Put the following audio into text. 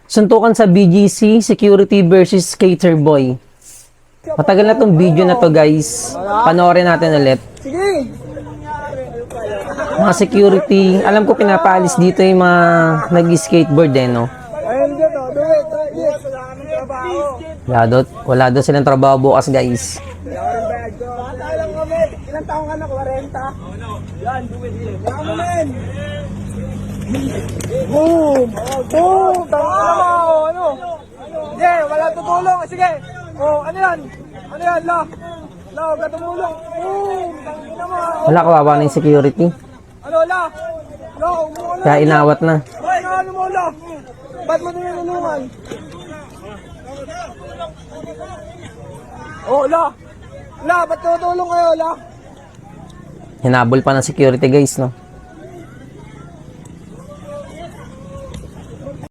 Suntukan sa BGC, security versus skater boy. Matagal na tong video na to guys. Panoorin natin ulit. Sige! Mga security, alam ko pinapaalis dito yung mga nag-skateboard eh, no? Ayun dito, do it. Yes. Wala kaming trabaho. Wala daw silang trabaho bukas guys. Bata lang kami. Ilang taong ka na? 40? Yan, do it. Yan mo men! Boom! Boom! Tama mo! Ano? Sige, wala tutulong. Sige. Oh, ano yan? Ano yan, la? La, huwag ka tumulong. Boom! Tangina mo. Wala, kawawa na yung security. Ano, la? La, umuha na. Kaya inawat na. Hoy, ano mo, la? Ba't mo tinulungan? Oh, la. La, ba't tutulong kayo, la? Hinabol pa ng security guys, no?